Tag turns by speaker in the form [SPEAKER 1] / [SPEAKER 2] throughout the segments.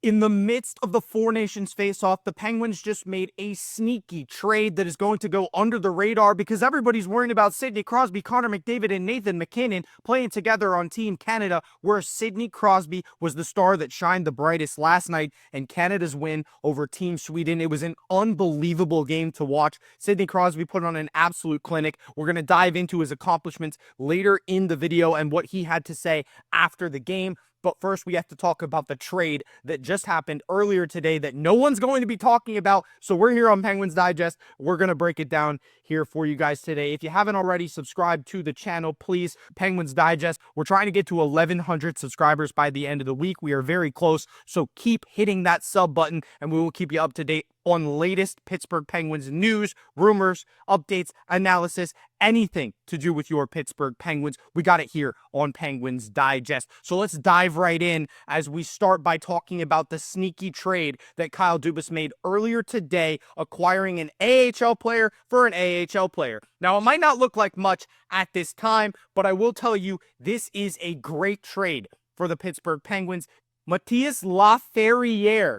[SPEAKER 1] In the midst of the Four Nations face-off, the Penguins just made a sneaky trade that is going to go under the radar because everybody's worrying about Sidney Crosby, Connor McDavid, and Nathan MacKinnon playing together on Team Canada, where Sidney Crosby was the star that shined the brightest last night in Canada's win over Team Sweden. It was an unbelievable game to watch. Sidney Crosby put on an absolute clinic. We're going to dive into his accomplishments later in the video and what he had to say after the game. But first, we have to talk about the trade that just happened earlier today that no one's going to be talking about. So we're here on Penguins Digest. We're going to break it down here for you guys today. If you haven't already subscribed to the channel, please, Penguins Digest. We're trying to get to 1,100 subscribers by the end of the week. We are very close. So keep hitting that sub button and we will keep you up to date on latest Pittsburgh Penguins news, rumors, updates, analysis, anything to do with your Pittsburgh Penguins. We got it here on Penguins Digest. So let's dive right in as we start by talking about the sneaky trade that Kyle Dubas made earlier today, acquiring an AHL player for an AHL player. Now, it might not look like much at this time, but I will tell you this is a great trade for the Pittsburgh Penguins. Matthias Laferriere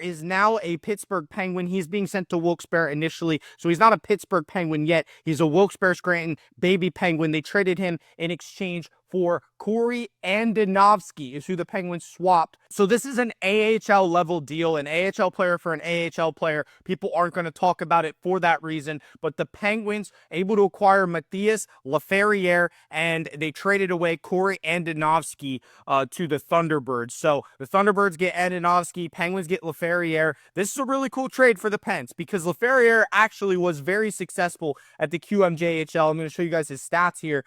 [SPEAKER 1] is now a Pittsburgh Penguin. He's being sent to Wilkes-Barre initially, so he's not a Pittsburgh Penguin yet. He's a Wilkes-Barre-Scranton baby Penguin. They traded him in exchange for Corey Andonovsky is who the Penguins swapped. So this is an AHL level deal, an AHL player for an AHL player. People aren't going to talk about it for that reason, but the Penguins able to acquire Matthias Laferriere, and they traded away Corey Andonovsky to the Thunderbirds. So the Thunderbirds get Andonovsky, Penguins get Laferriere. This is a really cool trade for the Pens because Laferriere actually was very successful at the QMJHL. I'm going to show you guys his stats here.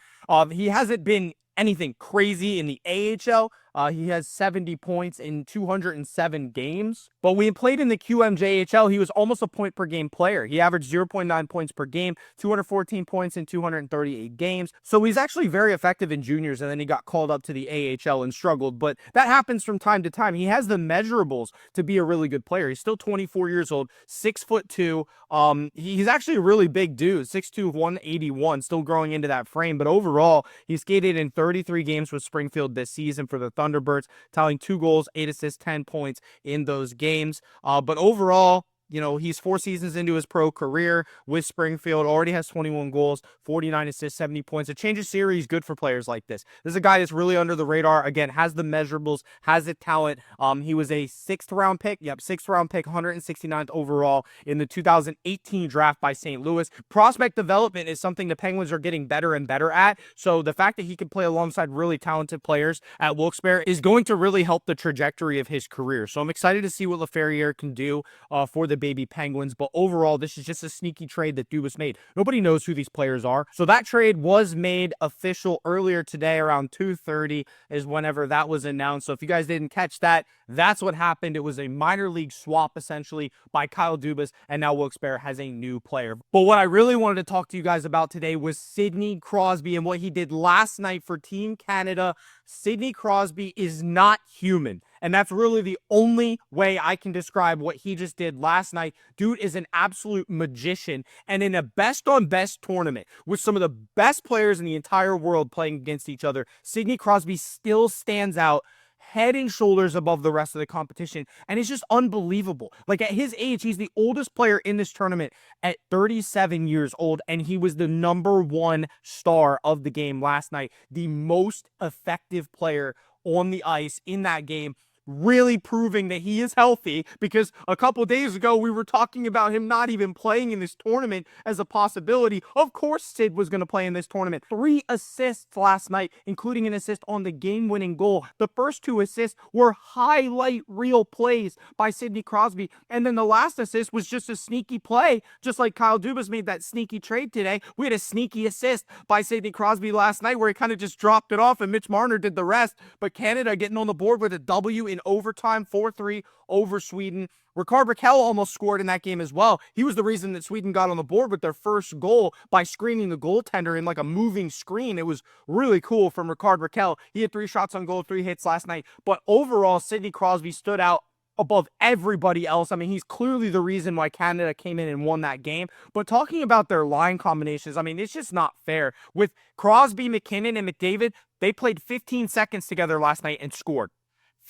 [SPEAKER 1] He hasn't been anything crazy in the AHL. He has 70 points in 207 games. But when he played in the QMJHL, he was almost a point per game player. He averaged 0.9 points per game, 214 points in 238 games. So he's actually very effective in juniors, and then he got called up to the AHL and struggled. But that happens from time to time. He has the measurables to be a really good player. He's still 24 years old, 6'2". He's actually a really big dude, 6'2", 181, still growing into that frame. But overall, he skated in 33 games with Springfield this season for the Thunderbirds, tallying 2 goals, 8 assists, 10 points in those games. But overall, you know, he's 4 seasons into his pro career with Springfield, already has 21 goals, 49 assists, 70 points. A change of series, good for players like this. This is a guy that's really under the radar. Again, has the measurables, has the talent. He was a 6th round pick. Yep, 6th round pick, 169th overall in the 2018 draft by St. Louis. Prospect development is something the Penguins are getting better and better at. So the fact that he can play alongside really talented players at Wilkes-Barre is going to really help the trajectory of his career. So I'm excited to see what Laferriere can do for the baby Penguins, but overall, this is just a sneaky trade that Dubas made. Nobody knows who these players are. So that trade was made official earlier today around 2:30 is whenever that was announced. So if you guys didn't catch that, that's what happened. It was a minor league swap essentially by Kyle Dubas, and now Wilkes-Barre has a new player. But what I really wanted to talk to you guys about today was Sidney Crosby and what he did last night for Team Canada. Sidney Crosby is not human. And that's really the only way I can describe what he just did last night. Dude is an absolute magician. And in a best-on-best tournament with some of the best players in the entire world playing against each other, Sidney Crosby still stands out head and shoulders above the rest of the competition. And it's just unbelievable. Like, at his age, he's the oldest player in this tournament at 37 years old, and he was the #1 star of the game last night. The most effective player on the ice in that game, really proving that he is healthy, because a couple days ago we were talking about him not even playing in this tournament as a possibility. Of course Sid was going to play in this tournament. 3 assists last night, including an assist on the game-winning goal. The first 2 assists were highlight reel plays by Sidney Crosby, and then the last assist was just a sneaky play, just like Kyle Dubas made that sneaky trade today. We had a sneaky assist by Sidney Crosby last night where he kind of just dropped it off and Mitch Marner did the rest, but Canada getting on the board with a W in overtime, 4-3 over Sweden. Rickard Rakell almost scored in that game as well. He was the reason that Sweden got on the board with their first goal by screening the goaltender in like a moving screen. It was really cool from Rickard Rakell. He had 3 shots on goal, 3 hits last night. But overall, Sidney Crosby stood out above everybody else. I mean, he's clearly the reason why Canada came in and won that game. But talking about their line combinations, I mean, it's just not fair. With Crosby, MacKinnon, and McDavid, they played 15 seconds together last night and scored.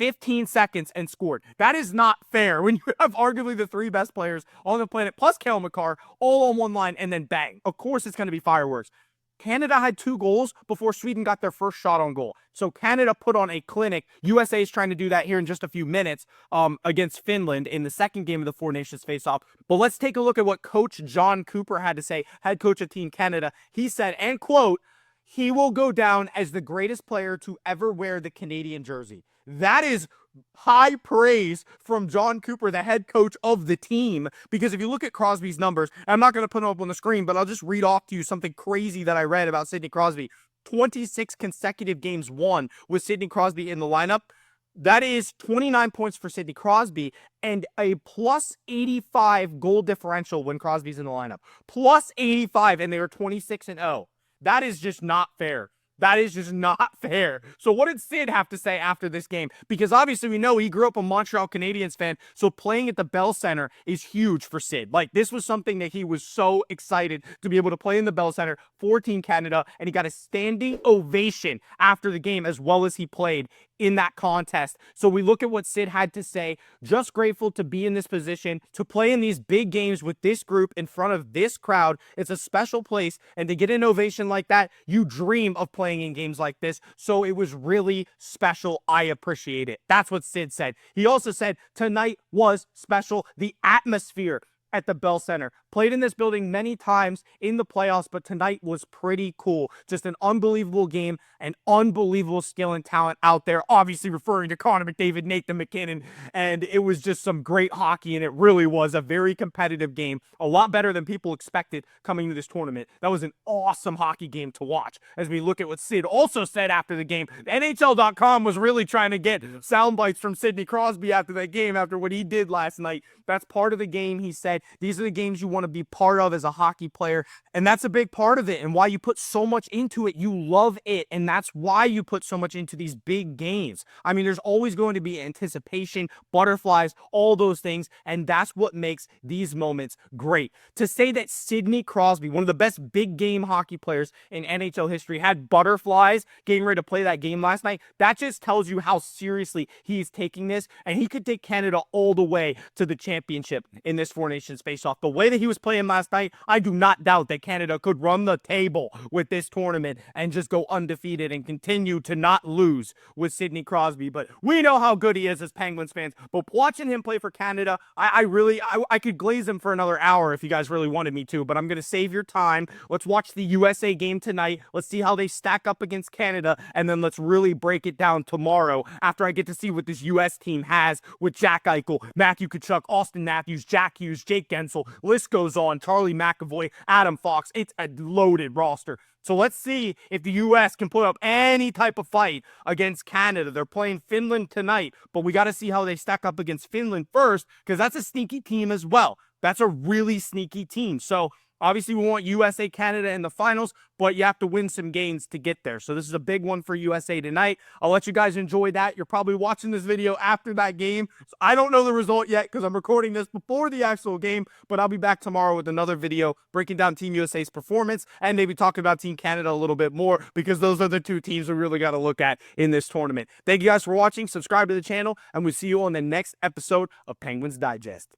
[SPEAKER 1] 15 seconds and scored. That is not fair when you have arguably the 3 best players on the planet, plus Cale Makar, all on one line, and then bang. Of course it's going to be fireworks. Canada had 2 goals before Sweden got their first shot on goal. So Canada put on a clinic. USA is trying to do that here in just a few minutes against Finland in the second game of the Four Nations face-off. But let's take a look at what Coach John Cooper had to say, head coach of Team Canada. He said, and quote, "He will go down as the greatest player to ever wear the Canadian jersey." That is high praise from John Cooper, the head coach of the team, because if you look at Crosby's numbers, I'm not going to put them up on the screen, but I'll just read off to you something crazy that I read about Sidney Crosby. 26 consecutive games won with Sidney Crosby in the lineup. That is 29 points for Sidney Crosby and a plus 85 goal differential when Crosby's in the lineup. Plus 85, and they are 26-0. That is just not fair. That is just not fair. So what did Sid have to say after this game? Because obviously we know he grew up a Montreal Canadiens fan, so playing at the Bell Center is huge for Sid. Like, this was something that he was so excited to be able to play in the Bell Center for Team Canada, and he got a standing ovation after the game as well as he played in that contest. So we look at what Sid had to say. Just grateful to be in this position, to play in these big games with this group in front of this crowd. It's a special place, and to get an ovation like that, you dream of playing in games like this. So it was really special. I appreciate it. That's what Sid said. He also said tonight was special. The atmosphere at the Bell Center. Played in this building many times in the playoffs, but tonight was pretty cool. Just an unbelievable game, and unbelievable skill and talent out there. Obviously referring to Connor McDavid, Nathan MacKinnon, and it was just some great hockey, and it really was a very competitive game. A lot better than people expected coming to this tournament. That was an awesome hockey game to watch. As we look at what Sid also said after the game, NHL.com was really trying to get sound bites from Sidney Crosby after that game, after what he did last night. That's part of the game, he said. These are the games you want to be part of as a hockey player, and that's a big part of it, and why you put so much into it. You love it, and that's why you put so much into these big games. I mean, there's always going to be anticipation, butterflies, all those things, and that's what makes these moments great. To say that Sidney Crosby, one of the best big game hockey players in NHL history, had butterflies getting ready to play that game last night, that just tells you how seriously he's taking this, and he could take Canada all the way to the championship in this Four Nations face-off. The way that he was playing last night, I do not doubt that Canada could run the table with this tournament and just go undefeated and continue to not lose with Sidney Crosby. But we know how good he is as Penguins fans. But watching him play for Canada, I could glaze him for another hour if you guys really wanted me to, but I'm going to save your time. Let's watch the USA game tonight. Let's see how they stack up against Canada, and then let's really break it down tomorrow after I get to see what this US team has with Jack Eichel, Matthew Tkachuk, Austin Matthews, Jack Hughes, Jake Gensel. List goes on. Charlie McAvoy, Adam Fox. It's a loaded roster. So let's see if the U.S. can put up any type of fight against Canada. They're playing Finland tonight, but we got to see how they stack up against Finland first, because that's a sneaky team as well. That's a really sneaky team. So obviously we want USA Canada in the finals, but you have to win some games to get there. So this is a big one for USA tonight. I'll let you guys enjoy that. You're probably watching this video after that game. So I don't know the result yet because I'm recording this before the actual game, but I'll be back tomorrow with another video breaking down Team USA's performance and maybe talking about Team Canada a little bit more, because those are the two teams we really got to look at in this tournament. Thank you guys for watching. Subscribe to the channel, and we'll see you on the next episode of Penguins Digest.